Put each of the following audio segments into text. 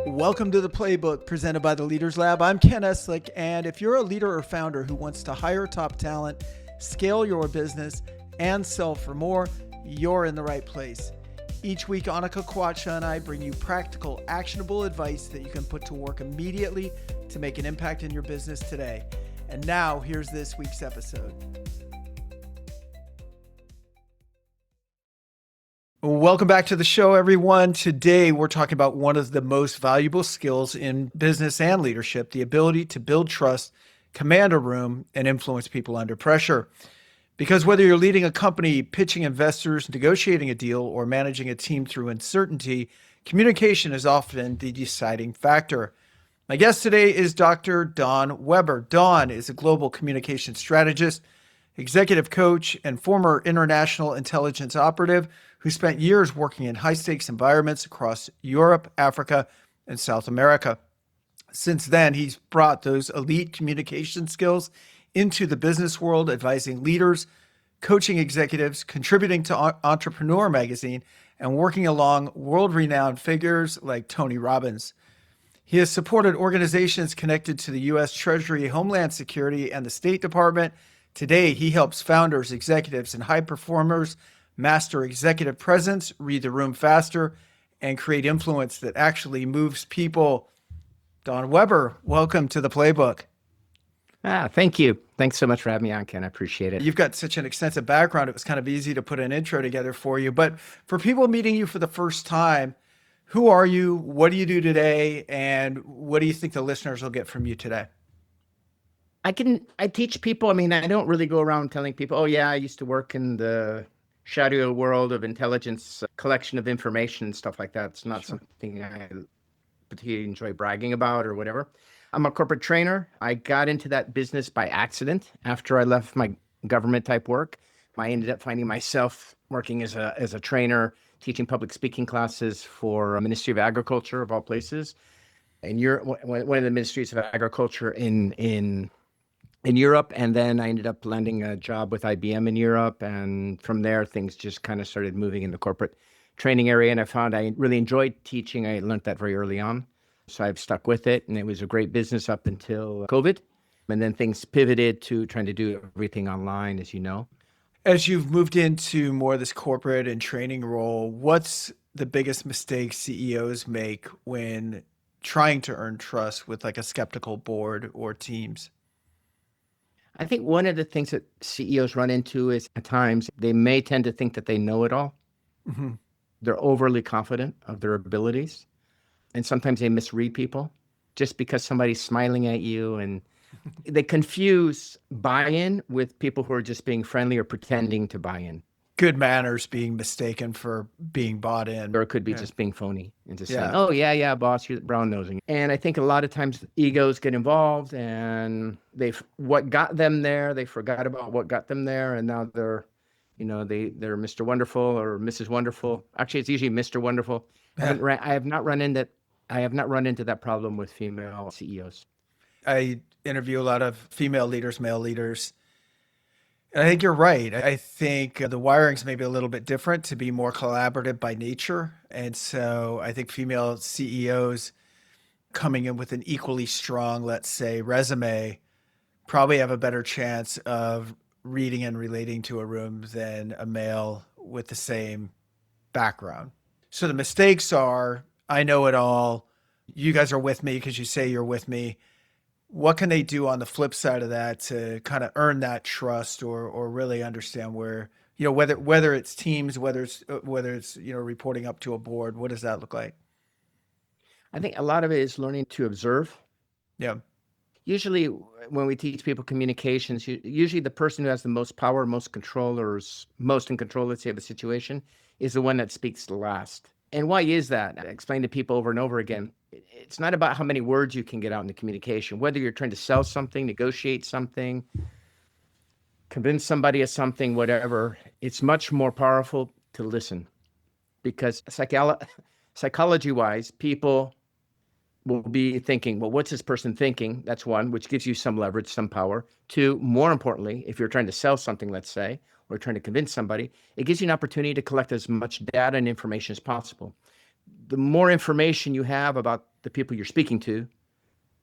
Welcome to the Playbook presented by the Leaders Lab. I'm Ken Eslick, and if you're a leader or founder who wants to hire top talent, scale your business, and sell for more, you're in the right place. Each week, Annika Kwacha and I bring you practical, actionable advice that you can put to work immediately to make an impact in your business today. And now, here's this week's episode. Welcome back to the show, everyone. Today, we're talking about one of the most valuable skills in business and leadership, the ability to build trust, command a room, and influence people under pressure. Because whether you're leading a company, pitching investors, negotiating a deal, or managing a team through uncertainty, communication is often the deciding factor. My guest today is Dr. Dawn Weber. Dawn is a global communication strategist, executive coach, and former international intelligence operative who spent years working in high-stakes environments across Europe, Africa, and South America. Since then, he's brought those elite communication skills into the business world, advising leaders, coaching executives, contributing to Entrepreneur magazine, and working along world-renowned figures like Tony Robbins. He has supported organizations connected to the U.S. Treasury, Homeland Security, and the State Department. Today, he helps founders, executives, and high performers master executive presence, read the room faster, and create influence that actually moves people. Dawn Weber, welcome to the Playbook. Thank you. Thanks so much for having me on, Ken. I appreciate it. You've got such an extensive background. It was kind of easy to put an intro together for you. But for people meeting you for the first time, who are you? What do you do today? And what do you think the listeners will get from you today? I teach people. I mean, I don't really go around telling people, oh yeah, I used to work in the shadow world of intelligence, collection of information, stuff like that. It's not something I particularly enjoy bragging about or whatever. I'm a corporate trainer. I got into that business by accident after I left my government type work. I ended up finding myself working as a trainer, teaching public speaking classes for Ministry of Agriculture of all places. And one of the ministries of agriculture in Europe, and then I ended up landing a job with IBM in Europe, and from there things just kind of started moving in the corporate training area, and I found I really enjoyed teaching. I learned that very early on, so I've stuck with it, and it was a great business up until COVID, and then things pivoted to trying to do everything online, as you know. As you've moved into more of this corporate and training role, what's the biggest mistake CEOs make when trying to earn trust with like a skeptical board or teams? I think one of the things that CEOs run into is at times they may tend to think that they know it all. Mm-hmm. They're overly confident of their abilities. And sometimes they misread people just because somebody's smiling at you, and they confuse buy-in with people who are just being friendly or pretending to buy in. Good manners being mistaken for being bought in. Or it could be just being phony and just saying, oh, yeah, boss, you're brown-nosing. And I think a lot of times egos get involved, and what got them there, they forgot about what got them there, and now they're Mr. Wonderful or Mrs. Wonderful. Actually, it's usually Mr. Wonderful. I have not run into that problem with female CEOs. I interview a lot of female leaders, male leaders. And I think you're right. I think the wiring's maybe a little bit different to be more collaborative by nature. And so I think female CEOs coming in with an equally strong, let's say, resume probably have a better chance of reading and relating to a room than a male with the same background. So the mistakes are, I know it all. You guys are with me because you say you're with me. What can they do on the flip side of that to kind of earn that trust or really understand where, whether it's teams, whether it's reporting up to a board, what does that look like? I think a lot of it is learning to observe. Yeah. Usually when we teach people communications, usually the person who has the most power, most control, or is most in control, let's say, of a situation is the one that speaks the last. And why is that? I explain to people over and over again. It's not about how many words you can get out in the communication, whether you're trying to sell something, negotiate something, convince somebody of something, whatever. It's much more powerful to listen, because psychology-wise, people will be thinking, well, what's this person thinking? That's one, which gives you some leverage, some power. Two, more importantly, if you're trying to sell something, let's say, or trying to convince somebody, it gives you an opportunity to collect as much data and information as possible. the more information you have about the people you're speaking to,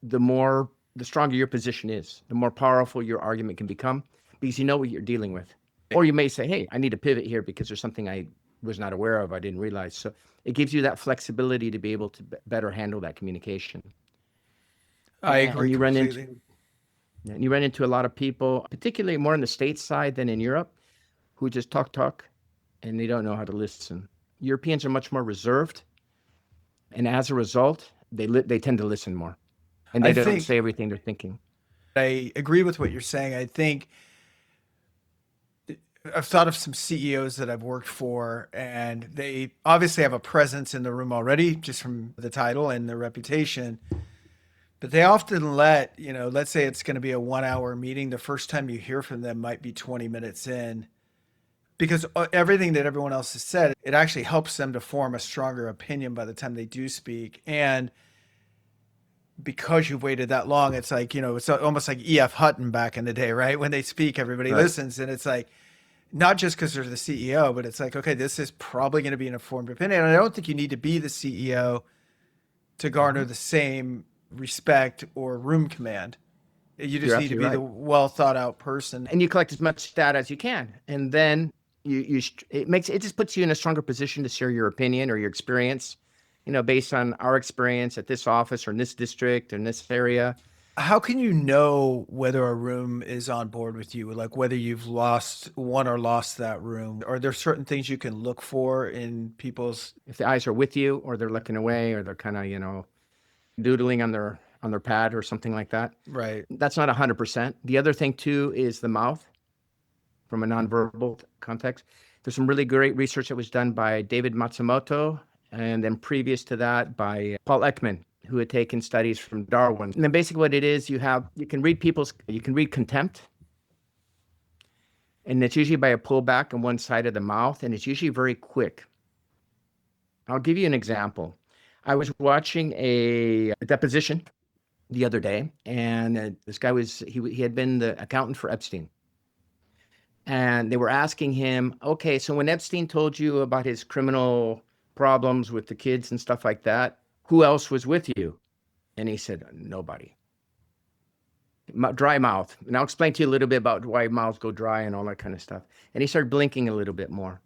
the stronger your position is, the more powerful your argument can become because you know what you're dealing with. Or you may say, hey, I need to pivot here because there's something I was not aware of, I didn't realize. So it gives you that flexibility to be able to better handle that communication. I agree completely. And you run into a lot of people, particularly more on the States side than in Europe, who just talk, and they don't know how to listen. Europeans are much more reserved, and as a result, they tend to listen more, and they don't say everything they're thinking. I agree with what you're saying. I think I've thought of some CEOs that I've worked for, and they obviously have a presence in the room already just from the title and their reputation. But they often let's say it's going to be a 1 hour meeting. The first time you hear from them might be 20 minutes in, because everything that everyone else has said, it actually helps them to form a stronger opinion by the time they do speak. And because you've waited that long, it's like, it's almost like E.F. Hutton back in the day, right? When they speak, everybody listens. And it's like, not just because they're the CEO, but it's like, okay, this is probably going to be an informed opinion. And I don't think you need to be the CEO to garner the same respect or room command. You just need to be the well thought out person. And you collect as much data as you can. And then it just puts you in a stronger position to share your opinion or your experience, based on our experience at this office or in this district or in this area. How can you know whether a room is on board with you? Like whether you've won or lost that room? Are there certain things you can look for in people's... If the eyes are with you, or they're looking away, or they're kind of, doodling on their pad or something like that. Right. That's not 100%. The other thing too is the mouth from a nonverbal context. There's some really great research that was done by David Matsumoto, and then previous to that by Paul Ekman, who had taken studies from Darwin. And then basically what it is, you can read contempt, and it's usually by a pullback on one side of the mouth, and it's usually very quick. I'll give you an example. I was watching a deposition the other day, and this guy he had been the accountant for Epstein. And they were asking him, okay, so when Epstein told you about his criminal problems with the kids and stuff like that, who else was with you? And he said, nobody. Dry mouth. And I'll explain to you a little bit about why mouths go dry and all that kind of stuff. And he started blinking a little bit more.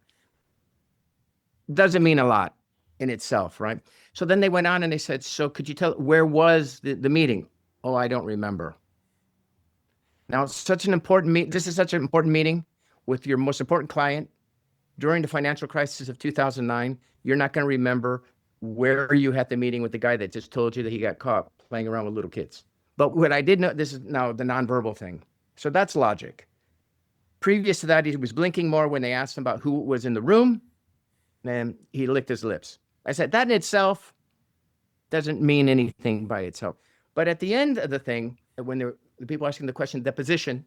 Doesn't mean a lot in itself, right? So then they went on and they said, so could you tell, where was the meeting? Oh, I don't remember. Now, this is such an important meeting with your most important client during the financial crisis of 2009. You're not going to remember where you had the meeting with the guy that just told you that he got caught playing around with little kids. But what I did know, this is now the nonverbal thing. So that's logic. Previous to that, he was blinking more when they asked him about who was in the room, and he licked his lips. I said, that in itself doesn't mean anything by itself. But at the end of the thing, when the people asking the question, the position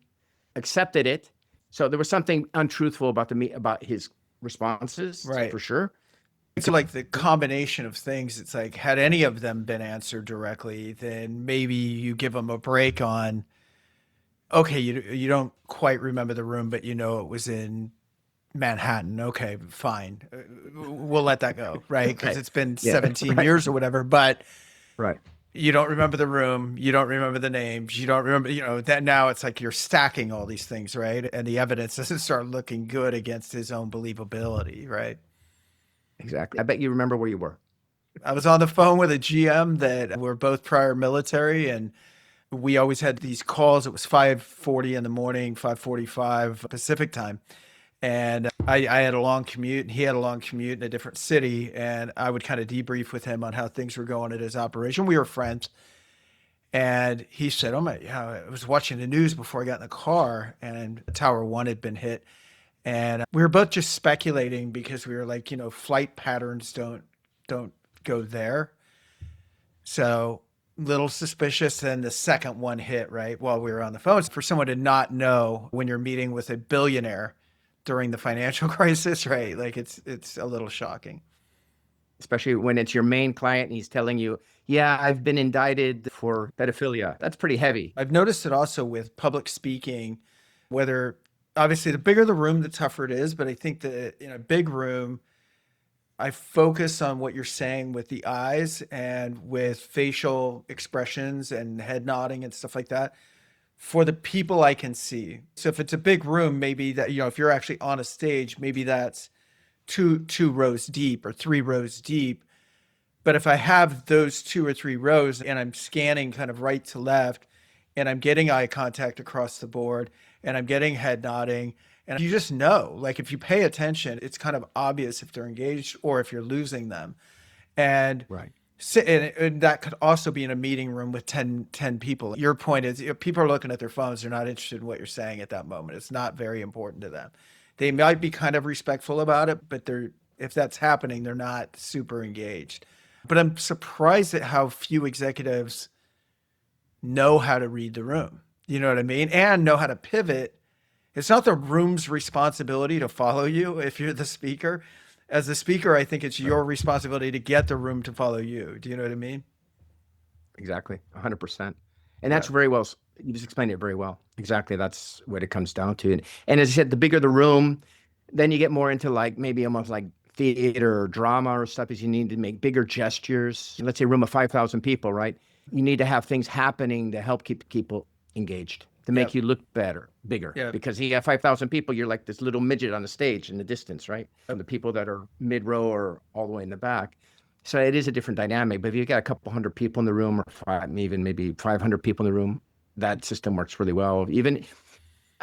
accepted it. So there was something untruthful about his responses, right, for sure. So like the combination of things, it's like, had any of them been answered directly, then maybe you give them a break on, okay, you don't quite remember the room, but it was in Manhattan. Okay, fine. We'll let that go, right? Because it's been 17 years or whatever, but you don't remember the room, you don't remember the names, you don't remember, that now it's like you're stacking all these things, right? And the evidence doesn't start looking good against his own believability, right? Exactly. I bet you remember where you were. I was on the phone with a GM that were both prior military, and we always had these calls. It was 5:40 in the morning, 5:45 Pacific time. And I had a long commute, and he had a long commute in a different city. And I would kind of debrief with him on how things were going at his operation. We were friends. And he said, oh my, yeah, I was watching the news before I got in the car, and Tower 1 had been hit. And we were both just speculating because we were like, flight patterns don't go there. So little suspicious. Then the second one hit right while we were on the phone. For someone to not know when you're meeting with a billionaire during the financial crisis, right? Like it's a little shocking. Especially when it's your main client and he's telling you, yeah, I've been indicted for pedophilia. That's pretty heavy. I've noticed it also with public speaking, whether obviously the bigger the room, the tougher it is. But I think that in a big room, I focus on what you're saying with the eyes and with facial expressions and head nodding and stuff like that for the people I can see. So if it's a big room, maybe that, if you're actually on a stage, maybe that's two rows deep or 3 rows deep. But if I have those 2 or 3 rows and I'm scanning kind of right to left and I'm getting eye contact across the board and I'm getting head nodding, and you just know, like if you pay attention, it's kind of obvious if they're engaged or if you're losing them. And Right. and that could also be in a meeting room with 10 people. Your point is, people are looking at their phones. They're not interested in what you're saying at that moment. It's not very important to them. They might be kind of respectful about it, but if that's happening, they're not super engaged. But I'm surprised at how few executives know how to read the room. You know what I mean? And know how to pivot. It's not the room's responsibility to follow you if you're the speaker. As the speaker, I think it's your responsibility to get the room to follow you. Do you know what I mean? Exactly. 100%. And that's very well, you just explained it very well. Exactly. That's what it comes down to. And as I said, the bigger the room, then you get more into like maybe almost like theater or drama or stuff, is you need to make bigger gestures. Let's say a room of 5,000 people, right? You need to have things happening to help keep people engaged, to make you look better, bigger. Yeah. Because you have 5,000 people, you're like this little midget on the stage in the distance, right? And the people that are mid-row or all the way in the back. So it is a different dynamic. But if you got a couple hundred people in the room, or even maybe 500 people in the room, that system works really well. Even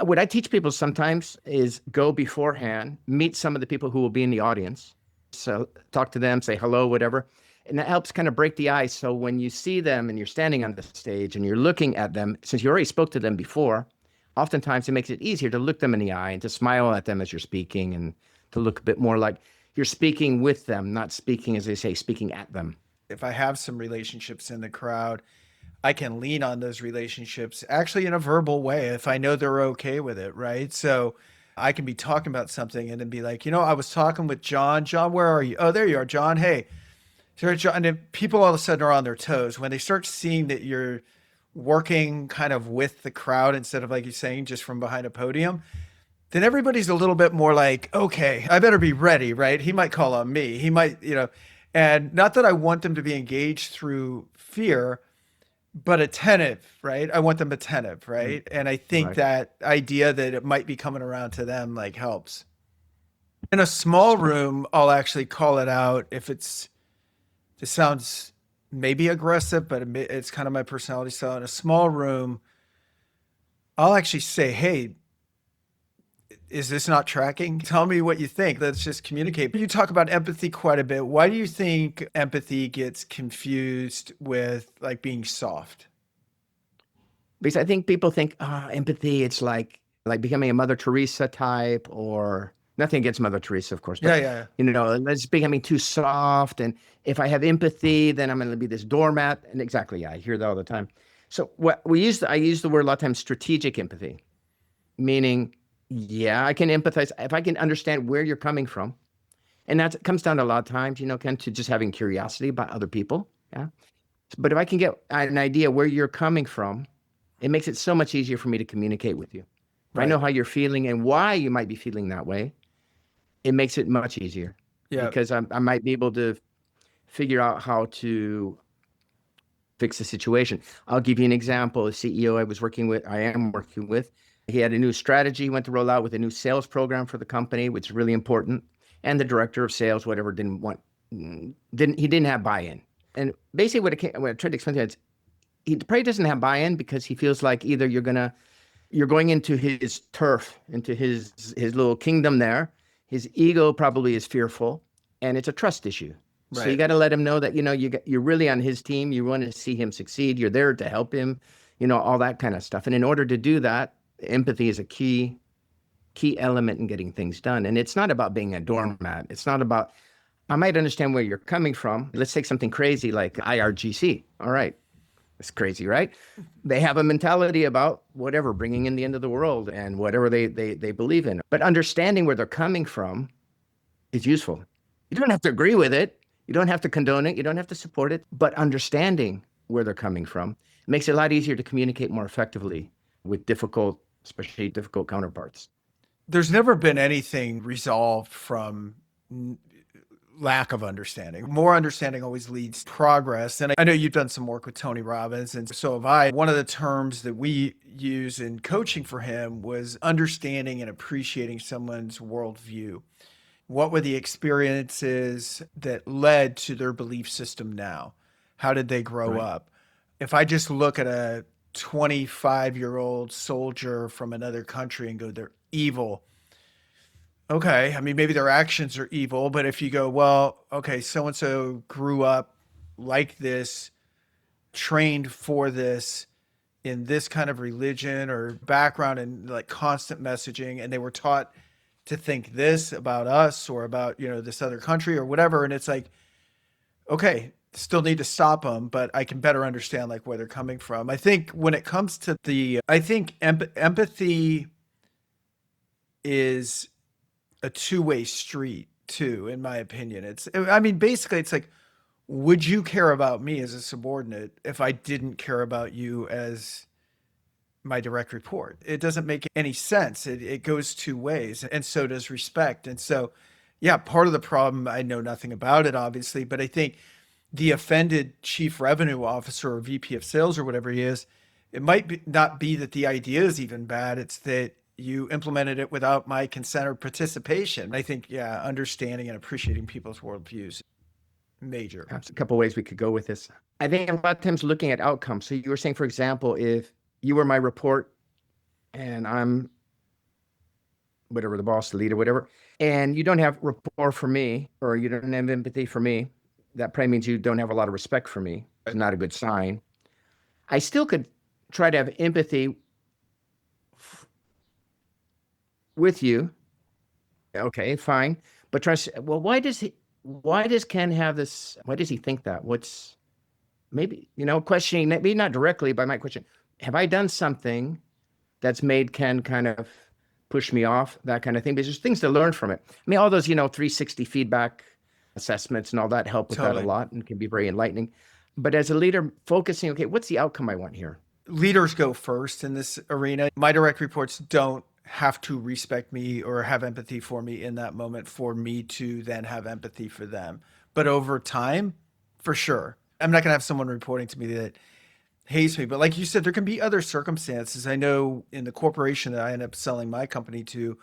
what I teach people sometimes is go beforehand, meet some of the people who will be in the audience. So talk to them, say hello, whatever. And that helps kind of break the ice. So when you see them and you're standing on the stage and you're looking at them, since you already spoke to them before, oftentimes it makes it easier to look them in the eye and to smile at them as you're speaking and to look a bit more like you're speaking with them, not speaking, as they say, speaking at them. If I have some relationships in the crowd, I can lean on those relationships actually in a verbal way if I know they're okay with it, right? So I can be talking about something and then be like, I was talking with John. John, where are you? Oh, there you are, John. Hey. And then people all of a sudden are on their toes when they start seeing that you're working kind of with the crowd instead of, like you're saying, just from behind a podium. Then everybody's a little bit more like, okay, I better be ready, right? He might call on me. He might, and not that I want them to be engaged through fear, but attentive, right? I want them attentive, right? And I think that idea that it might be coming around to them like helps. In a small room, I'll actually call it out if this sounds maybe aggressive, but it's kind of my personality style. In a small room, I'll actually say, hey, is this not tracking? Tell me what you think. Let's just communicate. You talk about empathy quite a bit. Why do you think empathy gets confused with like being soft? Because I think people think empathy, it's like becoming a Mother Teresa type, or nothing against Mother Teresa, of course. But, Yeah. it's becoming too soft. And if I have empathy, then I'm going to be this doormat. And exactly, I hear that all the time. So I use the word a lot of times, strategic empathy, meaning, I can empathize if I can understand where you're coming from. And that comes down to a lot of times, Ken, to just having curiosity about other people. Yeah. But if I can get an idea where you're coming from, it makes it so much easier for me to communicate with you. If I know how you're feeling and why you might be feeling that way, it makes it much easier. Yeah. Because I might be able to figure out how to fix the situation. I'll give you an example. A CEO I am working with, he had a new strategy, went to roll out with a new sales program for the company, which is really important. And the director of sales, whatever, he didn't have buy-in. And basically what I tried to explain to him is, he probably doesn't have buy-in because he feels like either you're going into his turf, into his little kingdom there. His ego probably is fearful, and it's a trust issue. Right. So you got to let him know that, you're really on his team. You want to see him succeed. You're there to help him, all that kind of stuff. And in order to do that, empathy is a key element in getting things done. And it's not about being a doormat. It's not about, I might understand where you're coming from. Let's take something crazy like IRGC. All right. It's crazy, right? They have a mentality about whatever, bringing in the end of the world and whatever they believe in. But understanding where they're coming from is useful. You don't have to agree with it. You don't have to condone it. You don't have to support it. But understanding where they're coming from makes it a lot easier to communicate more effectively with especially difficult counterparts. There's never been anything resolved from lack of understanding. More understanding always leads to progress. And I know you've done some work with Tony Robbins, and so have I. One of the terms that we use in coaching for him was understanding and appreciating someone's worldview. What were the experiences that led to their belief system now? How did they grow up? If I just look at a 25-year-old soldier from another country and go, they're evil. Okay, I mean, maybe their actions are evil, but if you go, well, okay, so-and-so grew up like this, trained for this, in this kind of religion or background and like constant messaging, and they were taught to think this about us or about, this other country or whatever. And it's like, okay, still need to stop them, but I can better understand like where they're coming from. I think when it comes to I think empathy is a two-way street too, in my opinion. Basically it's like, would you care about me as a subordinate if I didn't care about you as my direct report? It doesn't make any sense. It goes two ways, and so does respect. And so, yeah, part of the problem, I know nothing about it, obviously, but I think the offended chief revenue officer or VP of sales or whatever he is, it might not be that the idea is even bad. It's that you implemented it without my consent or participation. I think, yeah, understanding and appreciating people's worldviews, major. There's a couple of ways we could go with this. I think a lot of times looking at outcomes. So you were saying, for example, if you were my report and I'm whatever, the boss, the leader, whatever, and you don't have rapport for me, or you don't have empathy for me, that probably means you don't have a lot of respect for me. It's not a good sign. I still could try to have empathy with you. Okay, fine. But try to say, well, why does Ken have this? Why does he think that? What's maybe, questioning, maybe not directly, but I might question, have I done something that's made Ken kind of push me off, that kind of thing? Because there's things to learn from it. I mean, all those, 360 feedback assessments and all that help with that a lot and can be very enlightening. But as a leader, focusing, okay, what's the outcome I want here? Leaders go first in this arena. My direct reports don't have to respect me or have empathy for me in that moment for me to then have empathy for them. But over time, for sure, I'm not going to have someone reporting to me that hates me. But like you said, there can be other circumstances. I know in the corporation that I ended up selling my company to,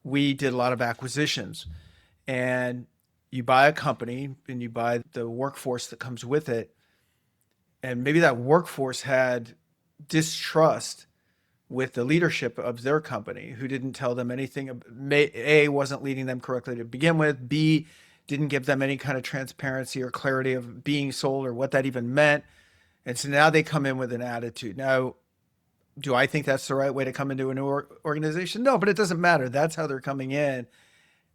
we did a lot of acquisitions, and you buy a company and you buy the workforce that comes with it. And maybe that workforce had distrust with the leadership of their company, who didn't tell them anything. A, wasn't leading them correctly to begin with. B, didn't give them any kind of transparency or clarity of being sold or what that even meant. And so now they come in with an attitude. Now, do I think that's the right way to come into a new organization? No, but it doesn't matter. That's how they're coming in.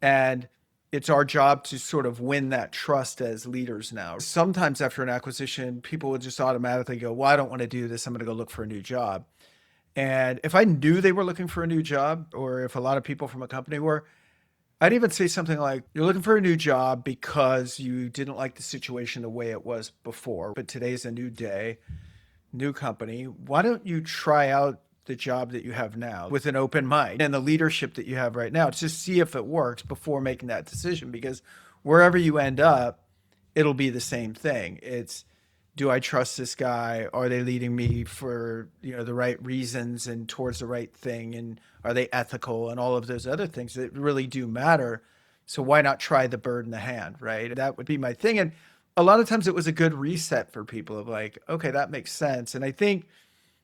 And it's our job to sort of win that trust as leaders now. Sometimes after an acquisition, people would just automatically go, well, I don't want to do this. I'm going to go look for a new job. And if I knew they were looking for a new job, or if a lot of people from a company were, I'd even say something like, you're looking for a new job because you didn't like the situation the way it was before, but today's a new day, new company. Why don't you try out the job that you have now with an open mind and the leadership that you have right now, to see if it works before making that decision? Because wherever you end up, it'll be the same thing. It's, do I trust this guy? Are they leading me for, the right reasons and towards the right thing? And are they ethical and all of those other things that really do matter? So why not try the bird in the hand, right? That would be my thing. And a lot of times it was a good reset for people of like, okay, that makes sense. And I think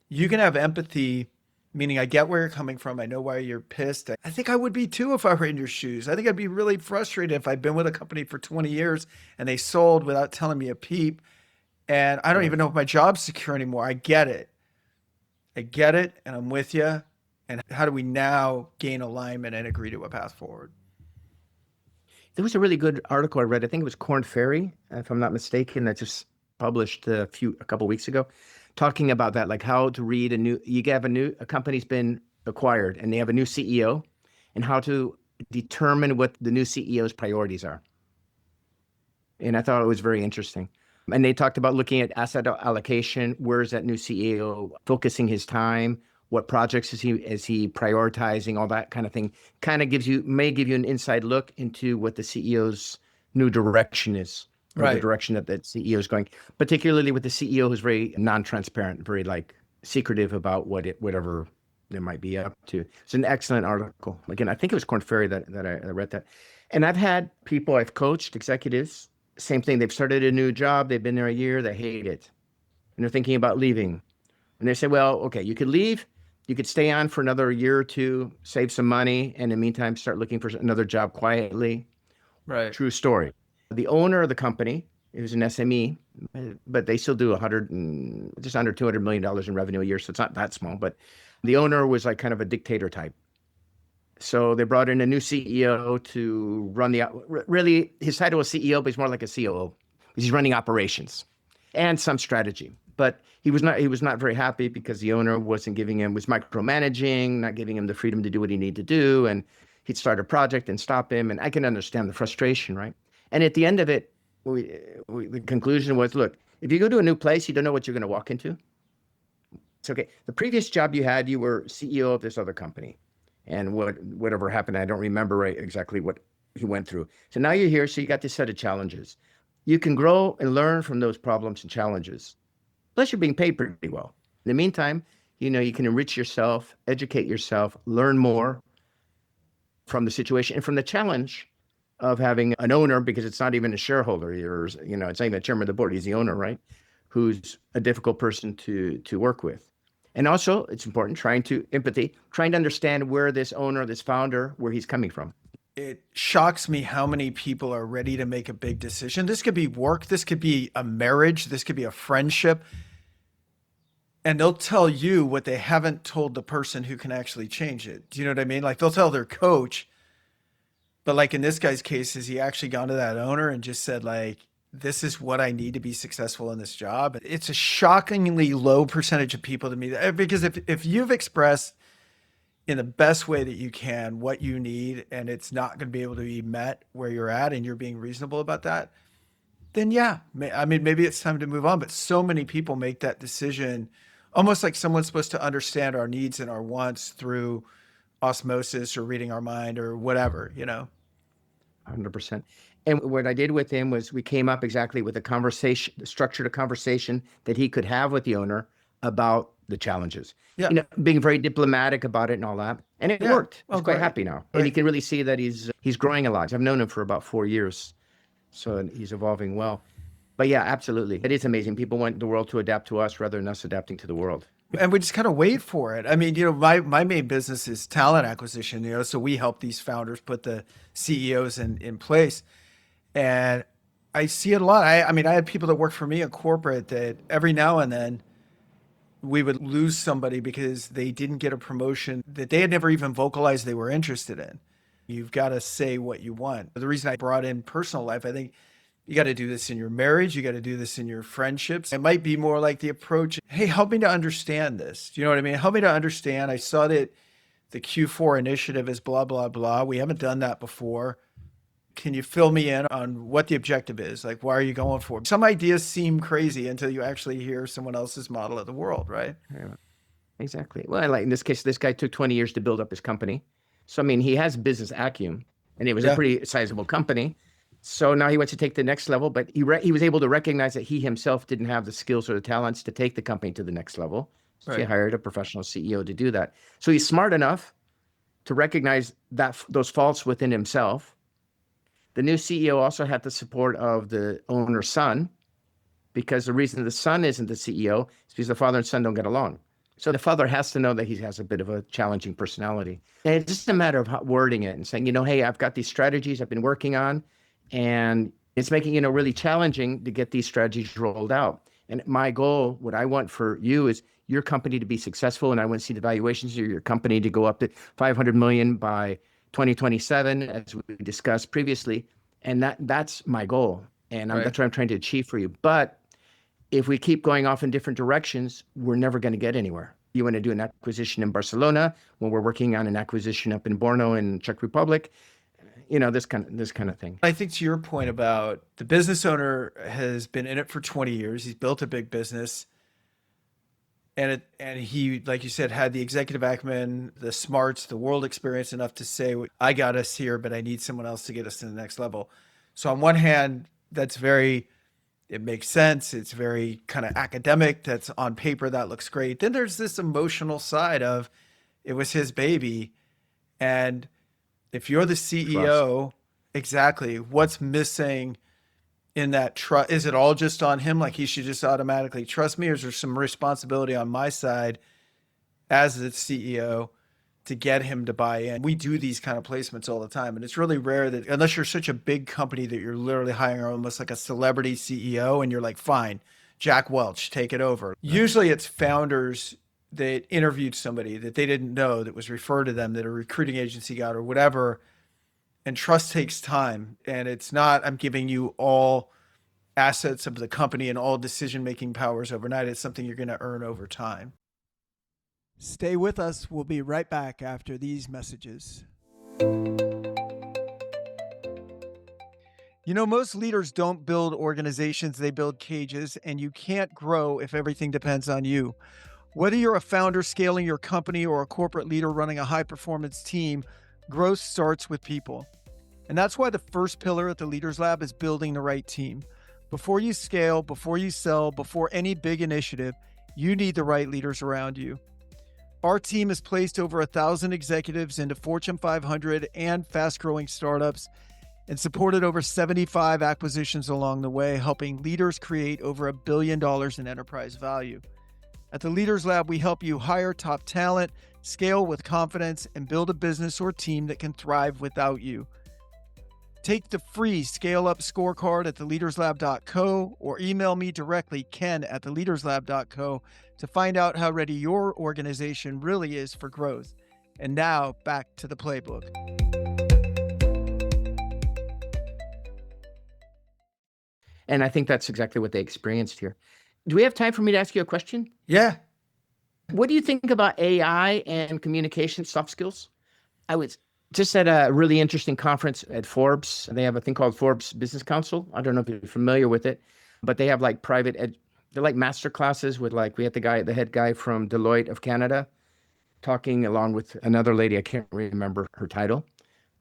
you can have empathy, meaning I get where you're coming from. I know why you're pissed. I think I would be too if I were in your shoes. I think I'd be really frustrated if I'd been with a company for 20 years and they sold without telling me a peep. And I don't even know if my job's secure anymore. I get it. And I'm with you. And how do we now gain alignment and agree to a path forward? There was a really good article I read. I think it was Korn Ferry, if I'm not mistaken, that just published a couple of weeks ago, talking about that, like how to read a company's been acquired and they have a new CEO, and how to determine what the new CEO's priorities are. And I thought it was very interesting. And they talked about looking at asset allocation. Where is that new CEO focusing his time? What projects is he prioritizing? All that kind of thing may give you an inside look into what the CEO's new direction is, or the Right. direction that that CEO is going, particularly with the CEO who's very non-transparent, very like secretive about whatever they might be up to. It's an excellent article. Again, I think it was Korn Ferry that I read that. And I've had people I've coached, executives, same thing. They've started a new job. They've been there a year. They hate it. And they're thinking about leaving. And they say, well, okay, you could leave. You could stay on for another year or two, save some money, and in the meantime, start looking for another job quietly. Right. True story. The owner of the company, it was an SME, but they still do just under $200 million in revenue a year. So it's not that small, but the owner was like kind of a dictator type. So they brought in a new CEO to run really his title was CEO, but he's more like a COO. He's running operations and some strategy. But he was not very happy because the owner was micromanaging, not giving him the freedom to do what he needed to do. And he'd start a project and stop him. And I can understand the frustration, right? And at the end of it, the conclusion was, look, if you go to a new place, you don't know what you're going to walk into. It's okay. The previous job you had, you were CEO of this other company. And whatever happened, I don't remember exactly what he went through. So now you're here, so you got this set of challenges. You can grow and learn from those problems and challenges. Plus, you're being paid pretty well. In the meantime, you can enrich yourself, educate yourself, learn more from the situation and from the challenge of having an owner, because it's not even a shareholder. It's not even the chairman of the board. He's the owner, right? Who's a difficult person to work with. And also, it's important, trying to understand where this owner, this founder, where he's coming from. It shocks me how many people are ready to make a big decision. This could be work. This could be a marriage. This could be a friendship. And they'll tell you what they haven't told the person who can actually change it. Do you know what I mean? Like they'll tell their coach, but like in this guy's case, has he actually gone to that owner and just said like, this is what I need to be successful in this job? It's a shockingly low percentage of people to me, because if you've expressed in the best way that you can what you need and it's not going to be able to be met where you're at and you're being reasonable about that, then yeah, I mean, maybe it's time to move on. But so many people make that decision almost like someone's supposed to understand our needs and our wants through osmosis or reading our mind or whatever, 100%. And what I did with him was we came up exactly with structured a conversation that he could have with the owner about the challenges. Yeah. Being very diplomatic about it and all that. And it worked. He's quite happy now. And you can really see that he's growing a lot. I've known him for about 4 years. So he's evolving well. But yeah, absolutely. It is amazing. People want the world to adapt to us rather than us adapting to the world. And we just kind of wait for it. I mean, my main business is talent acquisition, so we help these founders put the CEOs in place. And I see it a lot. I mean, I had people that work for me in corporate that every now and then we would lose somebody because they didn't get a promotion that they had never even vocalized they were interested in. You've got to say what you want. The reason I brought in personal life, I think you got to do this in your marriage. You got to do this in your friendships. It might be more like the approach, hey, help me to understand this. Do you know what I mean? Help me to understand. I saw that the Q4 initiative is blah, blah, blah. We haven't done that before. Can you fill me in on what the objective is? Like, why are you going for it? Some ideas seem crazy until you actually hear someone else's model of the world, right? Yeah, exactly. Well, like in this case, this guy took 20 years to build up his company. So, I mean, he has business acumen, and it was a pretty sizable company. So now he wants to take the next level, but he was able to recognize that he himself didn't have the skills or the talents to take the company to the next level. So he hired a professional CEO to do that. So he's smart enough to recognize those faults within himself. The new CEO also had the support of the owner's son, because the reason the son isn't the CEO is because the father and son don't get along. So the father has to know that he has a bit of a challenging personality. And it's just a matter of wording it and saying, hey, I've got these strategies I've been working on, and it's making, really challenging to get these strategies rolled out. And my goal, what I want for you is your company to be successful, and I want to see the valuations of your company to go up to 500 million by 2027, as we discussed previously. And that's my goal. And that's what I'm trying to achieve for you. But if we keep going off in different directions, we're never going to get anywhere. You want to do an acquisition in Barcelona when we're working on an acquisition up in Brno in Czech Republic, this kind of thing. I think to your point about the business owner has been in it for 20 years. He's built a big business. And he, like you said, had the executive acumen, the smarts, the world experience enough to say, I got us here, but I need someone else to get us to the next level. So on one hand, it makes sense. It's very kind of academic. That's on paper. That looks great. Then there's this emotional side of it was his baby. And if you're the Trust. CEO, exactly what's missing in that trust? Is it all just on him? Like he should just automatically trust me? Or is there some responsibility on my side as the CEO to get him to buy in? We do these kind of placements all the time. And it's really rare that unless you're such a big company that you're literally hiring almost like a celebrity CEO and you're like, fine, Jack Welch, take it over. Usually it's founders that interviewed somebody that they didn't know that was referred to them that a recruiting agency got or whatever. And trust takes time. And it's not, I'm giving you all assets of the company and all decision-making powers overnight. It's something you're going to earn over time. Stay with us. We'll be right back after these messages. You know, most leaders don't build organizations, they build cages, and you can't grow if everything depends on you. Whether you're a founder scaling your company or a corporate leader running a high-performance team, growth starts with people. And that's why the first pillar at the Leaders Lab is building the right team. Before you scale, before you sell, before any big initiative, you need the right leaders around you. Our team has placed over 1,000 executives into Fortune 500 and fast-growing startups and supported over 75 acquisitions along the way, helping leaders create over $1 billion in enterprise value. At the Leaders Lab, we help you hire top talent, scale with confidence, and build a business or team that can thrive without you. Take the free Scale Up scorecard at theleaderslab.co or email me directly, ken@theleaderslab.co, to find out how ready your organization really is for growth. And now, back to the playbook. And I think that's exactly what they experienced here. Do we have time for me to ask you a question? Yeah. What do you think about AI and communication soft skills? I was just at a really interesting conference at Forbes. They have a thing called Forbes Business Council. I don't know if you're familiar with it, but they have like they're like master classes with we had the head guy from Deloitte of Canada talking along with another lady, I can't remember her title,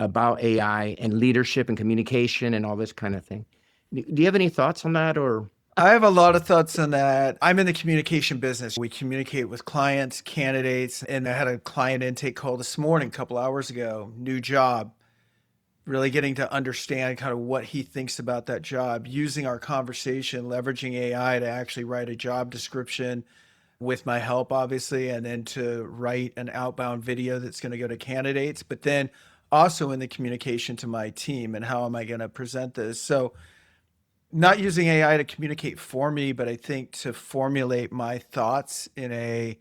about AI and leadership and communication and all this kind of thing. Do you have any thoughts on that or? I have a lot of thoughts on that. I'm in the communication business. We communicate with clients, candidates, and I had a client intake call this morning, a couple hours ago, new job, really getting to understand kind of what he thinks about that job, using our conversation, leveraging AI to actually write a job description with my help, obviously, and then to write an outbound video that's going to go to candidates, but then also in the communication to my team and how am I going to present this? So not using AI to communicate for me, but I think to formulate my thoughts in a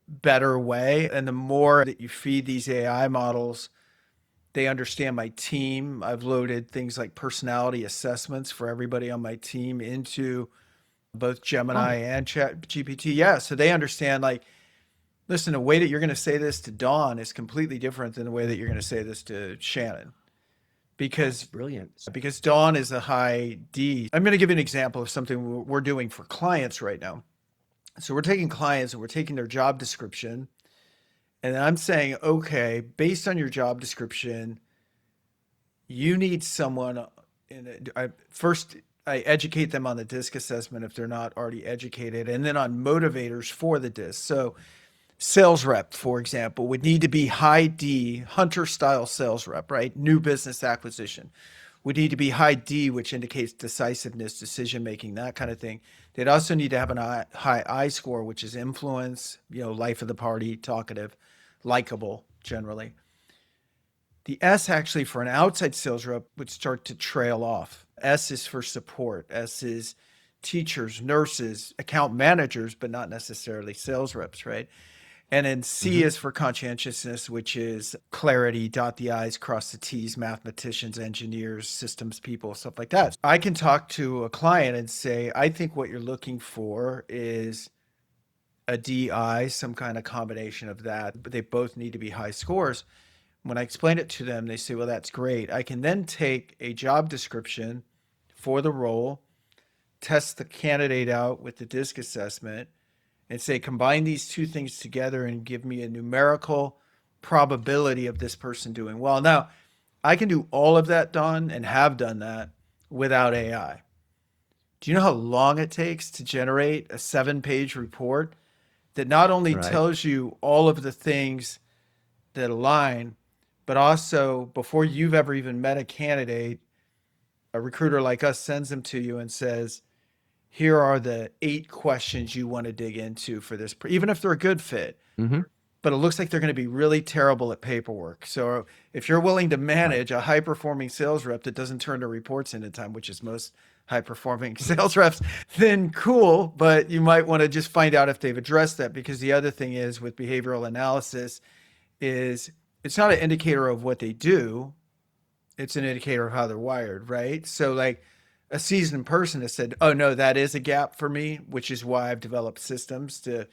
better way. And the more that you feed these AI models, they understand my team. I've loaded things like personality assessments for everybody on my team into both Gemini and ChatGPT. Yeah. So they understand listen, the way that you're going to say this to Dawn is completely different than the way that you're going to say this to Shannon. Because brilliant. Because Dawn is a high D. I'm going to give you an example of something we're doing for clients right now. So we're taking clients and we're taking their job description. And I'm saying, okay, based on your job description, you need someone first I educate them on the DISC assessment if they're not already educated, and then on motivators for the DISC. So sales rep, for example, would need to be high D, hunter style sales rep, right? New business acquisition. Would need to be high D, which indicates decisiveness, decision making, that kind of thing. They'd also need to have a high I score, which is influence, life of the party, talkative, likable generally. The S actually for an outside sales rep would start to trail off. S is for support. S is teachers, nurses, account managers, but not necessarily sales reps, right? And then C is for conscientiousness, which is clarity, dot the I's, cross the T's, mathematicians, engineers, systems people, stuff like that. I can talk to a client and say, I think what you're looking for is a DI, some kind of combination of that, but they both need to be high scores. When I explain it to them, they say, well, that's great. I can then take a job description for the role, test the candidate out with the DISC assessment, and say, combine these two things together and give me a numerical probability of this person doing well. Now, I can do all of that, Don, and have done that without AI. Do you know how long it takes to generate a 7-page report that not only Right. tells you all of the things that align, but also before you've ever even met a candidate, a recruiter like us sends them to you and says, here are the 8 questions you want to dig into for this, even if they're a good fit. Mm-hmm. But it looks like they're going to be really terrible at paperwork. So if you're willing to Right. manage a high performing sales rep that doesn't turn their reports in time, which is most high performing sales reps, then cool. But you might want to just find out if they've addressed that, because the other thing is with behavioral analysis is it's not an indicator of what they do. It's an indicator of how they're wired, right? So like a seasoned person has said, oh no, that is a gap for me, which is why I've developed systems to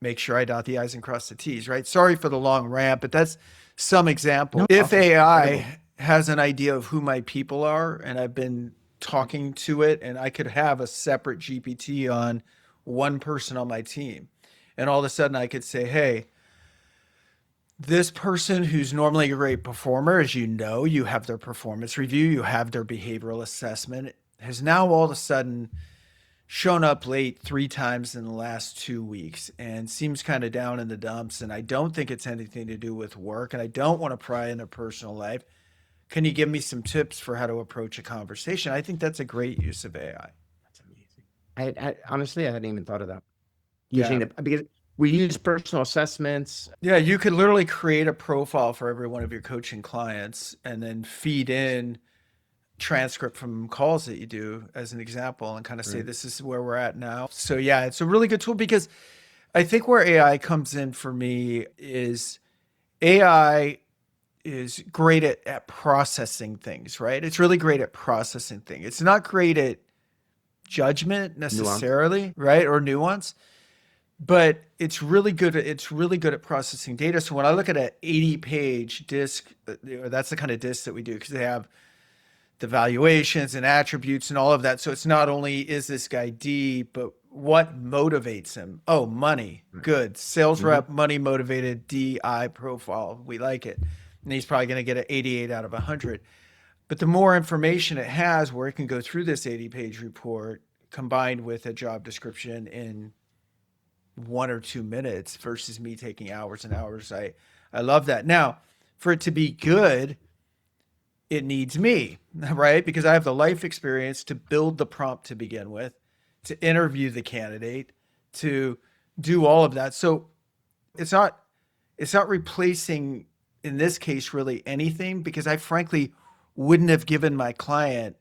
make sure I dot the I's and cross the T's, right? Sorry for the long rant, but that's some example. No, If awesome. Incredible. AI has an idea of who my people are and I've been talking to it, and I could have a separate GPT on one person on my team, and all of a sudden I could say, hey, this person who's normally a great performer, as you know, you have their performance review, you have their behavioral assessment, has now all of a sudden shown up late 3 times in the last 2 weeks and seems kind of down in the dumps. And I don't think it's anything to do with work. And I don't want to pry in their personal life. Can you give me some tips for how to approach a conversation? I think that's a great use of AI. That's amazing. I honestly, I hadn't even thought of that. Yeah. Because we use personal assessments. Yeah. You could literally create a profile for every one of your coaching clients and then feed in transcript from calls that you do as an example and kind of say, Right. this is where we're at now. So yeah, it's a really good tool, because I think where AI comes in for me is AI is great at processing things, right? It's really great at processing things. It's not great at judgment Nuance. necessarily, right? Or nuance, but it's really good at processing data. So when I look at an 80-page disc, that's the kind of disc that we do, because they have the valuations and attributes and all of that. So it's not only is this guy D, but what motivates him? Oh, money. Right. Good. Sales Mm-hmm. rep, money motivated, DI profile. We like it. And he's probably going to get an 88 out of 100. But the more information it has, where it can go through this 80-page report combined with a job description in 1 or 2 minutes versus me taking hours and hours. I love that. Now, for it to be good, it needs me, right? Because I have the life experience to build the prompt to begin with, to interview the candidate, to do all of that. So it's not replacing, in this case, really anything, because I frankly wouldn't have given my client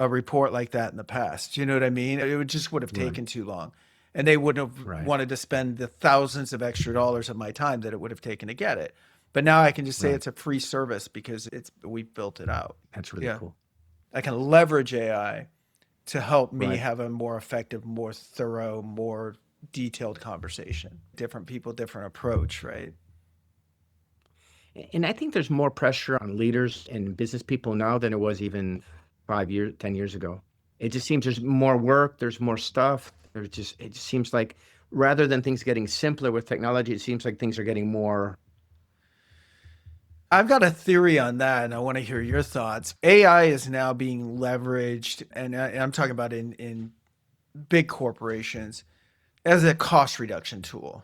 a report like that in the past. You know what I mean? Would have Right. taken too long. And they wouldn't have Right. wanted to spend the thousands of extra dollars of my time that it would have taken to get it. But now I can just say Right. it's a free service because we've built it out. That's really Yeah. cool. I can leverage AI to help me Right. have a more effective, more thorough, more detailed conversation. Different people, different approach, right? And I think there's more pressure on leaders and business people now than it was even 5 years, 10 years ago. It just seems there's more work, there's more stuff. It just seems like rather than things getting simpler with technology, it seems like things are getting more. I've got a theory on that, and I want to hear your thoughts. AI is now being leveraged, and I'm talking about in big corporations, as a cost reduction tool,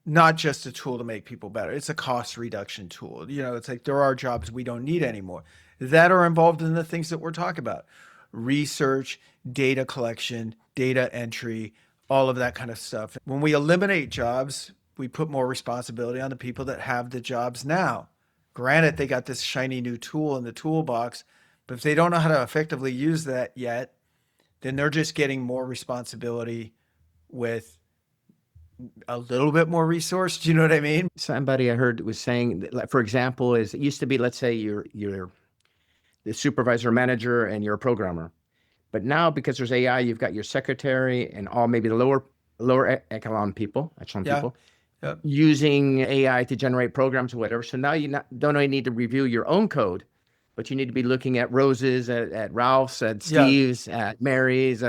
not just a tool to make people better. It's a cost reduction tool. It's like there are jobs we don't need anymore that are involved in the things that we're talking about: research, data collection, data entry, all of that kind of stuff. When we eliminate jobs, we put more responsibility on the people that have the jobs now. Granted, they got this shiny new tool in the toolbox, but if they don't know how to effectively use that yet, then they're just getting more responsibility with a little bit more resource. Do you know what I mean? Somebody I heard was saying, that, like, for example, is it used to be, let's say you're the supervisor or manager and you're a programmer. But now because there's AI, you've got your secretary and all maybe the lower echelon people, Yeah. Yep. using AI to generate programs or whatever. So now don't only need to review your own code, but you need to be looking at Rose's, at Ralph's, at Yeah. Steve's, at Mary's.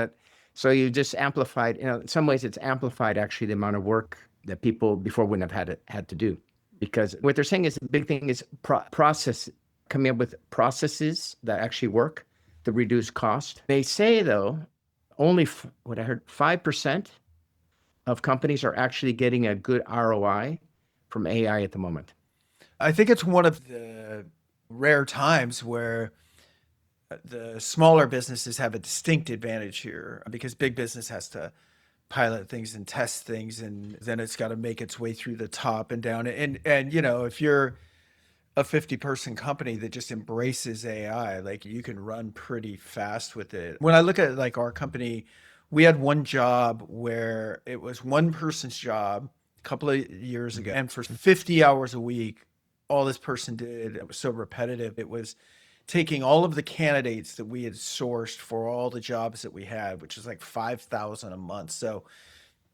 So you just amplified. In some ways, it's amplified actually the amount of work that people before wouldn't have had to do. because what they're saying is the big thing is process, coming up with processes that actually work to reduce cost. They say, though, only what I heard, 5% of companies are actually getting a good ROI from AI at the moment. I think it's one of the rare times where the smaller businesses have a distinct advantage here because big business has to pilot things and test things, and then it's got to make its way through the top and down. And you know, if you're a 50-person company that just embraces AI, like you can run pretty fast with it. When I look at like our company, we had one job where it was one person's job a couple of years ago, and for 50 hours a week, all this person did, it was so repetitive. It was taking all of the candidates that we had sourced for all the jobs that we had, which is like 5,000 a month. So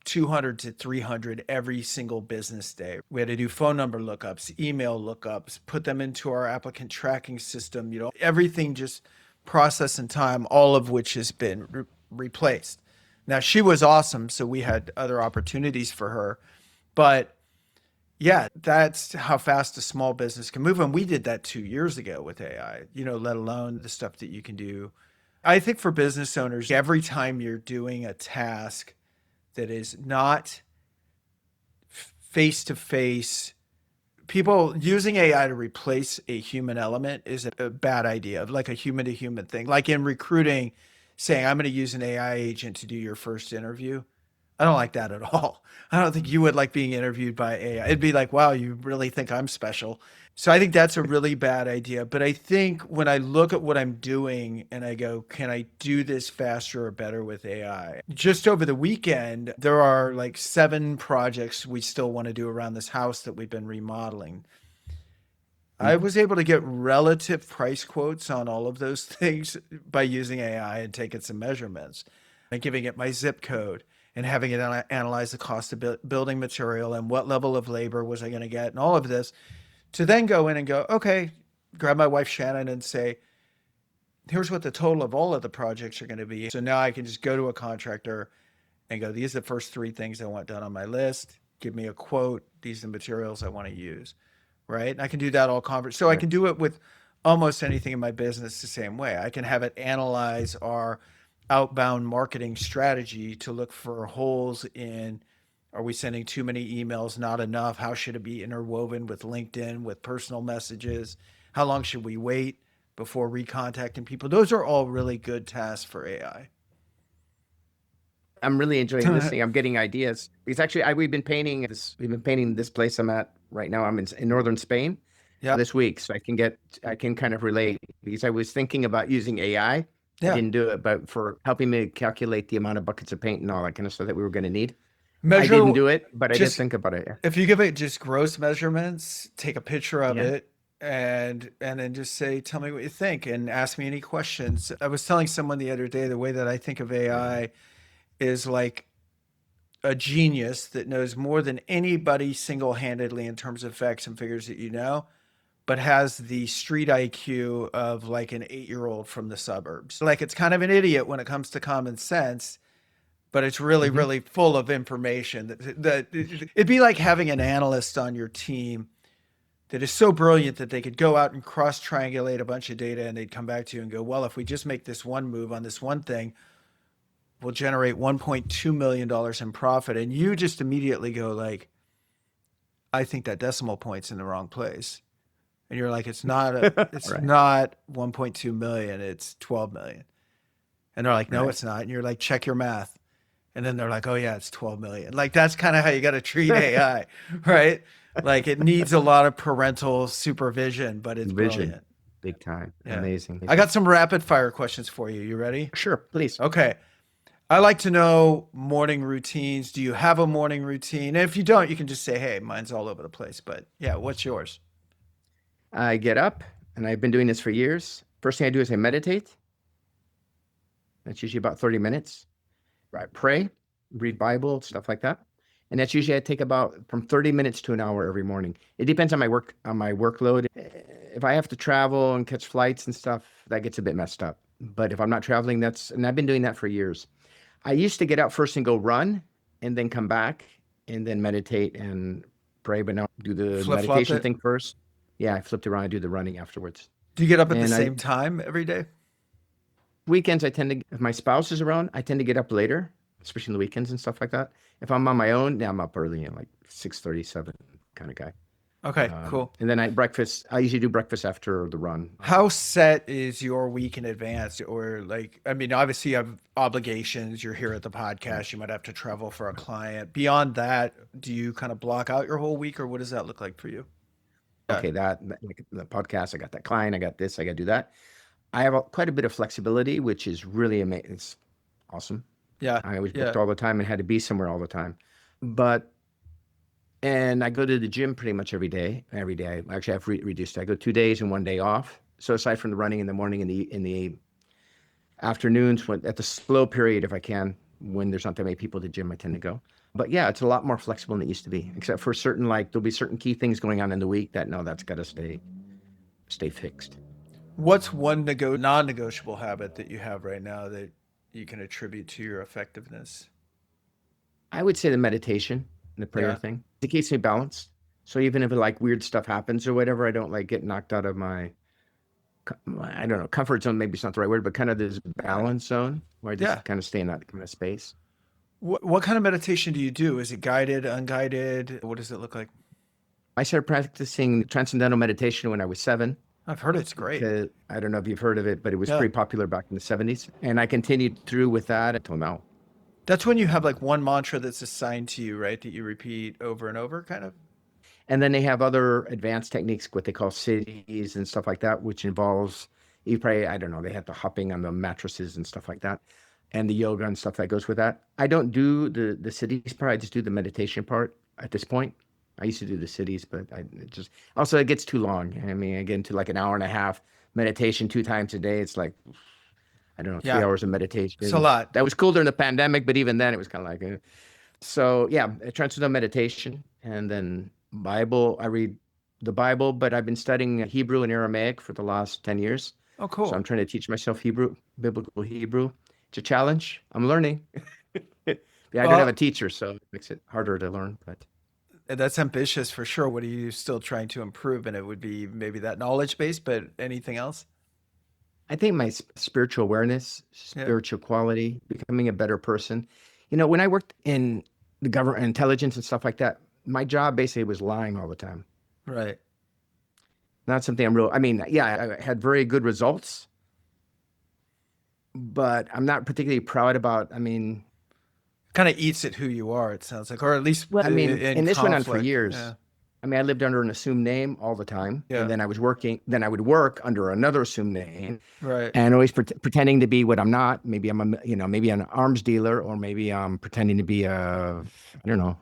200 to 300 every single business day. We had to do phone number lookups, email lookups, put them into our applicant tracking system, you know, everything just process and time, all of which has been replaced. Now, she was awesome, so we had other opportunities for her. But yeah, that's how fast a small business can move. And we did that 2 years ago with AI, you know, let alone the stuff that you can do. I think for business owners, every time you're doing a task that is not face to face, people using AI to replace a human element is a bad idea, like a human to human thing. Like in recruiting, saying, I'm going to use an AI agent to do your first interview. I don't like that at all. I don't think you would like being interviewed by AI. It'd be like, wow, you really think I'm special. So I think that's a really bad idea. But I think when I look at what I'm doing and I go, can I do this faster or better with AI? Just over the weekend, there are like 7 projects we still want to do around this house that we've been remodeling. I was able to get relative price quotes on all of those things by using AI and taking some measurements and giving it my zip code and having it analyze the cost of building material and what level of labor was I going to get and all of this, to then go in and go, okay, grab my wife Shannon and say, here's what the total of all of the projects are going to be. So now I can just go to a contractor and go, these are the first 3 things I want done on my list. Give me a quote. These are the materials I want to use. Right. And I can do that all So I can do it with almost anything in my business the same way. I can have it analyze our outbound marketing strategy to look for holes in, are we sending too many emails, not enough? How should it be interwoven with LinkedIn, with personal messages? How long should we wait before recontacting people? Those are all really good tasks for AI. I'm really enjoying listening. I'm getting ideas. Because actually, we've been painting this place I'm at right now. I'm in northern Spain this week, so I can kind of relate, because I was thinking about using AI. I didn't do it, but for helping me calculate the amount of buckets of paint and all that kind of stuff that we were going to need. I didn't do it, but I did think about it. Yeah. If you give it just gross measurements, take a picture of it, and then just say, tell me what you think, and ask me any questions. I was telling someone the other day, the way that I think of AI is like a genius that knows more than anybody single-handedly in terms of facts and figures that you know, but has the street IQ of like an 8-year-old from the suburbs. Like it's kind of an idiot when it comes to common sense, but it's really, really full of information. That it'd be like having an analyst on your team that is so brilliant that they could go out and cross-triangulate a bunch of data and they'd come back to you and go, well, if we just make this one move on this one thing, we'll generate $1.2 million in profit. And you just immediately go like, I think that decimal point's in the wrong place. And you're like, it's not not 1.2 million, it's 12 million. And they're like, no, it's not. And you're like, check your math. And then they're like, oh yeah, it's 12 million. Like that's kind of how you got to treat AI, right? Like it needs a lot of parental supervision, but it's brilliant. Big time. Yeah. Amazing. I got some rapid fire questions for you. You ready? Sure, please. Okay. I like to know morning routines. Do you have a morning routine? And if you don't, you can just say, hey, mine's all over the place. But yeah, what's yours? I get up, and I've been doing this for years. First thing I do is I meditate. That's usually about 30 minutes. I pray, read Bible, stuff like that. And that's usually I take about from 30 minutes to an hour every morning. It depends on my workload. If I have to travel and catch flights and stuff, that gets a bit messed up. But if I'm not traveling, and I've been doing that for years. I used to get out first and go run and then come back and then meditate and pray, but now do the Flip-flop meditation it? thing first. Yeah, I flipped around and do the running afterwards. Do you get up at the And same time every day? weekends, I tend to, if my spouse is around, I tend to get up later, especially on the weekends and stuff like that. If I'm on my own, yeah, I'm up early, like 6:37 kind of guy. Okay, cool. And then I usually do breakfast after the run. How set is your week in advance? Or like, I mean, obviously you have obligations. You're here at the podcast. You might have to travel for a client. Beyond that, do you kind of block out your whole week, or what does that look like for you? Yeah. Okay, like the podcast, I got that client, I got this, I got to do that. I have quite a bit of flexibility, which is really amazing. It's awesome. Yeah. I was Yeah. booked all the time and had to be somewhere all the time. And I go to the gym pretty much every day. Every day, actually, I've reduced. I go 2 days and 1 day off. So aside from the running in the morning and the afternoons, at the slow period, if I can, when there's not that many people at the gym, I tend to go. But yeah, it's a lot more flexible than it used to be, except for certain, like there'll be certain key things going on in the week that's got to stay fixed. What's one non-negotiable habit that you have right now that you can attribute to your effectiveness? I would say the meditation and the prayer Yeah. thing. It keeps me balanced. So even if like weird stuff happens or whatever, I don't like get knocked out of my I don't know, comfort zone, maybe it's not the right word, but kind of this balance zone where I just Yeah. kind of stay in that kind of space. What kind of meditation do you do? Is it guided, unguided? What does it look like? I started practicing transcendental meditation when I was 7. I've heard it's great. I don't know if you've heard of it, but it was Yeah. pretty popular back in the 70s. And I continued through with that until now. That's when you have like one mantra that's assigned to you, right? That you repeat over and over, kind of. And then they have other advanced techniques, what they call cities and stuff like that, which involves, you probably, I don't know, they have the hopping on the mattresses and stuff like that, and the yoga and stuff that goes with that. I don't do the cities part. I just do the meditation part at this point. I used to do the cities, but it gets too long. I mean, I get into like an hour and a half meditation 2 times a day. It's like, I don't know, 3 hours of meditation. It's a lot. That was cool during the pandemic, but even then it was kind of like, so yeah, transcendental meditation, and then Bible. I read the Bible, but I've been studying Hebrew and Aramaic for the last 10 years. Oh, cool. So I'm trying to teach myself Hebrew, biblical Hebrew. It's a challenge. I'm learning. Yeah, I don't have a teacher, so it makes it harder to learn. But that's ambitious for sure. What are you still trying to improve? And it would be maybe that knowledge base, but anything else? I think my spiritual awareness, spiritual quality, becoming a better person. When I worked in the government, intelligence and stuff like that, my job basically was lying all the time. Right. Not something I had very good results, but I'm not particularly proud about, Kind of eats at who you are, it sounds like, or at least and this went on for conflict. years. Yeah. I lived under an assumed name all the time. Yeah. And then I would work under another assumed name. Right. And always pretending to be what I'm not. Maybe I'm maybe an arms dealer, or maybe I'm pretending to be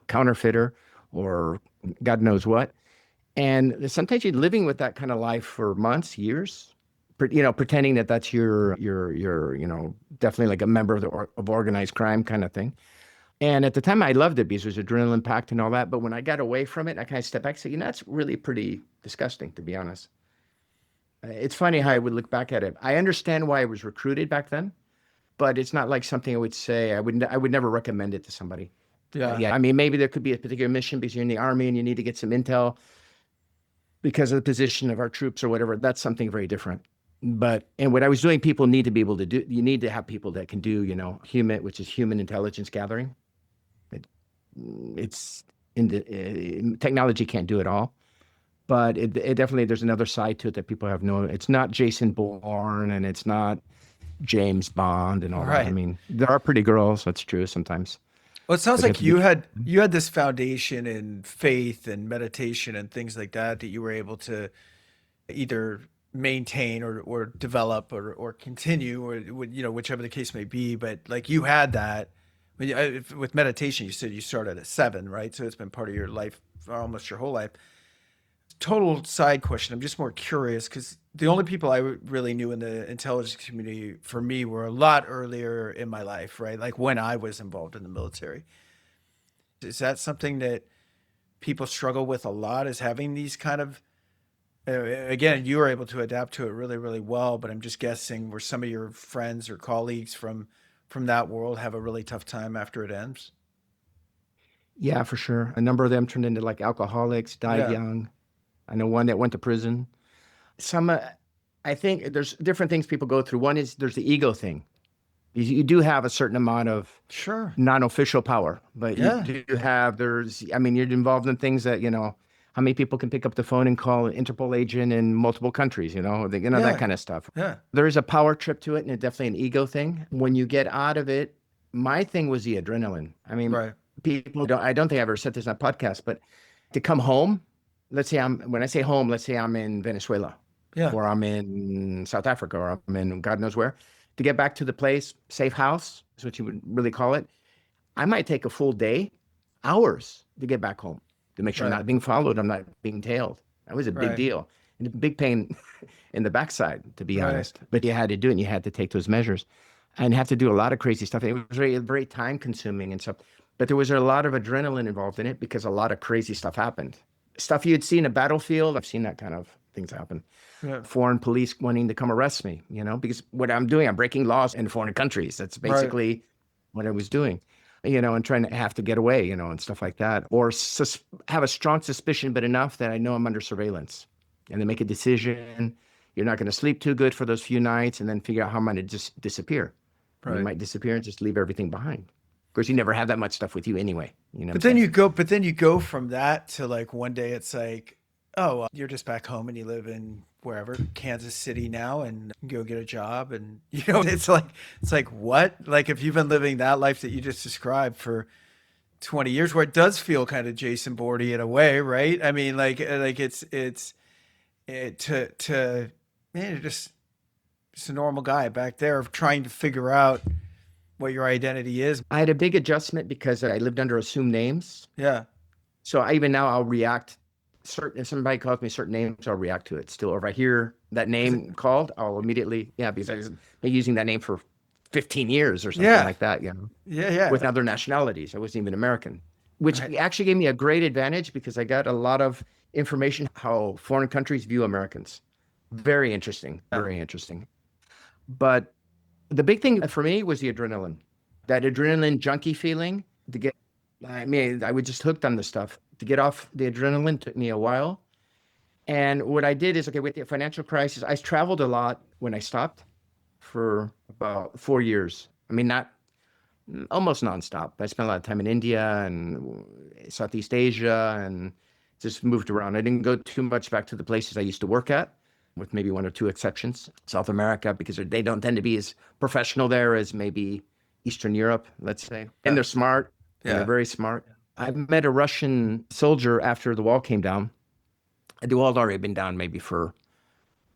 counterfeiter, or God knows what. And sometimes you're living with that kind of life for months, years, pretending that that's your definitely like a member of organized crime kind of thing. And at the time, I loved it because there's adrenaline packed and all that. But when I got away from it, I kind of stepped back and said, that's really pretty disgusting, to be honest. It's funny how I would look back at it. I understand why I was recruited back then, but it's not like something I would say. I would never recommend it to somebody. Yeah. Maybe there could be a particular mission because you're in the Army and you need to get some intel because of the position of our troops or whatever. That's something very different. And what I was doing, people need to be able to do. You need to have people that can do, human, which is human intelligence gathering. It's technology can't do it all, but it definitely, there's another side to it that people have it's not Jason Bourne and it's not James Bond and all that. There are pretty girls. That's true sometimes. Well, it sounds like you had this foundation in faith and meditation and things like that you were able to either maintain or develop or continue, or whichever the case may be. But like you had that. With meditation, you said you started at 7, right? So it's been part of your life for almost your whole life. Total side question. I'm just more curious because the only people I really knew in the intelligence community for me were a lot earlier in my life, right? Like when I was involved in the military. Is that something that people struggle with a lot, is having these kind of, again, you were able to adapt to it really, really well, but I'm just guessing were some of your friends or colleagues from that world have a really tough time after it ends? Yeah, for sure. A number of them turned into like alcoholics, died Yeah. young. I know one that went to prison. Some, I think there's different things people go through. One is there's the ego thing. You do have a certain amount of Sure. non-official power, but you Yeah. do have, I mean, you're involved in things that, how many people can pick up the phone and call an Interpol agent in multiple countries, that Yeah. kind of stuff. Yeah. There is a power trip to it and definitely an ego thing. When you get out of it, my thing was the adrenaline. I mean, Right. I don't think I've ever said this on a podcast, but to come home, when I say home, let's say I'm in Venezuela Yeah. or I'm in South Africa or I'm in God knows where, to get back to the place, safe house is what you would really call it. I might take a full day, hours to get back home to make sure I'm Right. not being followed. I'm not being tailed. That was a big Right. deal and a big pain in the backside, to be Right. honest. But you had to do it and you had to take those measures and have to do a lot of crazy stuff. It was very, very time consuming and stuff. But there was a lot of adrenaline involved in it because a lot of crazy stuff happened. Stuff you'd see in a battlefield. I've seen that kind of things happen. Yeah. Foreign police wanting to come arrest me, because what I'm doing, I'm breaking laws in foreign countries. That's basically what I was doing, and trying to have to get away, and stuff like that, or have a strong suspicion, but enough that I know I'm under surveillance and then make a decision. You're not going to sleep too good for those few nights and then figure out how I'm going to just disappear. Right. You might disappear and just leave everything behind. Of course, you never have that much stuff with you anyway. But then you go from that to like one day it's like, oh, well, you're just back home and you live in wherever, Kansas City now, and go get a job. And, it's like, what? Like if you've been living that life that you just described for 20 years, where it does feel kind of Jason Bourne in a way, right? I mean, like man, you're just a normal guy back there trying to figure out what your identity is. I had a big adjustment because I lived under assumed names. Yeah. So even now I'll react. If somebody calls me certain names, I'll react to it still. Or if I hear that name called, I'll immediately, because I've been using that name for 15 years or something like that, Yeah. with other nationalities. I wasn't even American, which actually gave me a great advantage because I got a lot of information how foreign countries view Americans. Very interesting. Very interesting. But the big thing for me was the adrenaline, that adrenaline junkie feeling to get, I was just hooked on this stuff. To get off the adrenaline took me a while. And what I did is, with the financial crisis, I traveled a lot when I stopped for about 4 years. I mean, not almost nonstop. I spent a lot of time in India and Southeast Asia and just moved around. I didn't go too much back to the places I used to work at, with maybe one or two exceptions. South America, because they don't tend to be as professional there as maybe Eastern Europe, let's say. And they're smart. Yeah. They're very smart. I met a Russian soldier after the wall came down. The wall had already been down maybe for,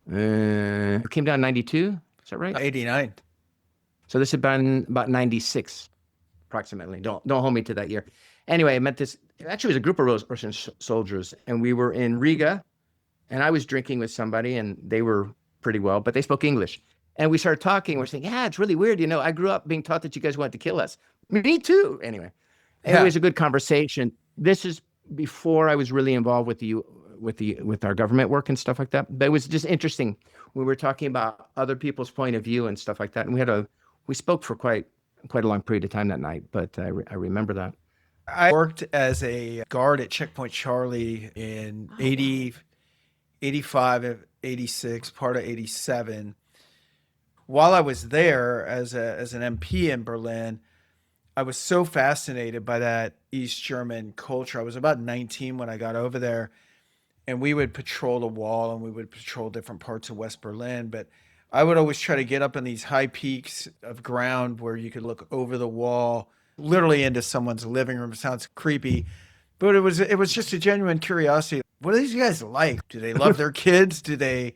it came down in 92. Is that right? 89. So this had been about 96, approximately. Don't hold me to that year. Anyway, I met this, actually it was a group of Russian soldiers, and we were in Riga, and I was drinking with somebody, and they were pretty well, but they spoke English. And we started talking. We're saying, it's really weird. I grew up being taught that you guys wanted to kill us. Me too. Anyway, it was a good conversation. This is before I was really involved with our government work and stuff like that. But it was just interesting. We were talking about other people's point of view and stuff like that. And we spoke for quite a long period of time that night. But I remember that. I worked as a guard at Checkpoint Charlie in 80, 85, 86, part of 87. While I was there as an MP in Berlin, I was so fascinated by that East German culture. I was about 19 when I got over there, and we would patrol the wall and we would patrol different parts of West Berlin. But I would always try to get up in these high peaks of ground where you could look over the wall, literally into someone's living room. It sounds creepy, but it was just a genuine curiosity. What are these guys like? Do they love their kids? Do they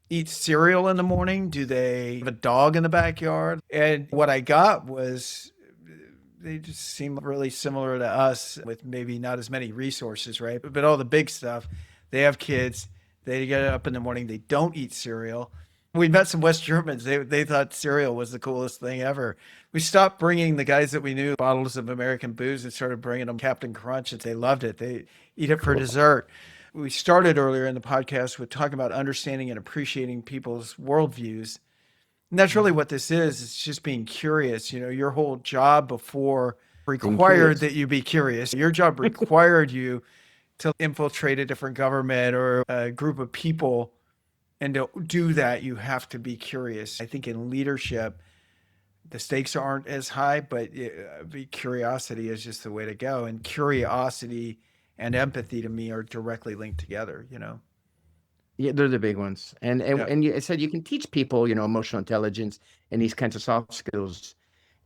eat cereal in the morning? Do they have a dog in the backyard? And what I got was they just seem really similar to us, with maybe not as many resources, right? But all the big stuff, they have kids, they get up in the morning, they don't eat cereal. We met some West Germans. They thought cereal was the coolest thing ever. We stopped bringing the guys that we knew bottles of American booze and started bringing them Captain Crunch, and they loved it. They eat it for dessert. We started earlier in the podcast with talking about understanding and appreciating people's worldviews. And that's really what this is. It's just being curious. Your whole job before required that you be curious. Your job required you to infiltrate a different government or a group of people. And to do that, you have to be curious. I think in leadership, the stakes aren't as high, but curiosity is just the way to go. And curiosity and empathy to me are directly linked together, Yeah, they're the big ones. And you said you can teach people, emotional intelligence and these kinds of soft skills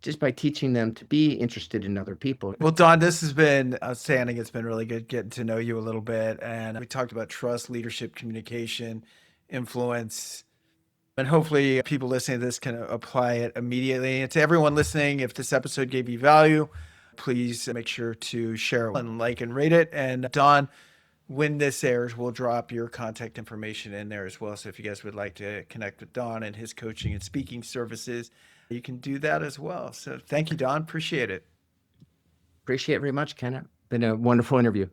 just by teaching them to be interested in other people. Well, Don, this has been outstanding. It's been really good getting to know you a little bit. And we talked about trust, leadership, communication, influence. And hopefully people listening to this can apply it immediately. And to everyone listening, if this episode gave you value, please make sure to share and like and rate it. And Don, when this airs, we'll drop your contact information in there as well. So if you guys would like to connect with Don and his coaching and speaking services, you can do that as well. So thank you, Don. Appreciate it. Appreciate it very much, Ken. Been a wonderful interview.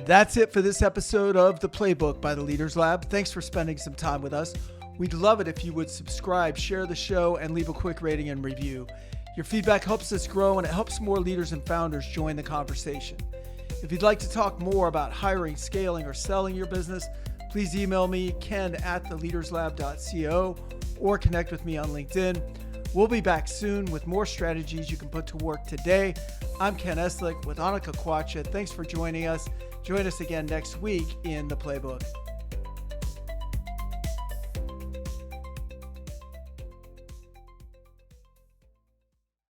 That's it for this episode of The Playbook by the Leaders Lab. Thanks for spending some time with us. We'd love it if you would subscribe, share the show, and leave a quick rating and review. Your feedback helps us grow and it helps more leaders and founders join the conversation. If you'd like to talk more about hiring, scaling, or selling your business, please email me, ken@theleaderslab.co, or connect with me on LinkedIn. We'll be back soon with more strategies you can put to work today. I'm Ken Eslick with Annika Kwacha. Thanks for joining us. Join us again next week in The Playbook.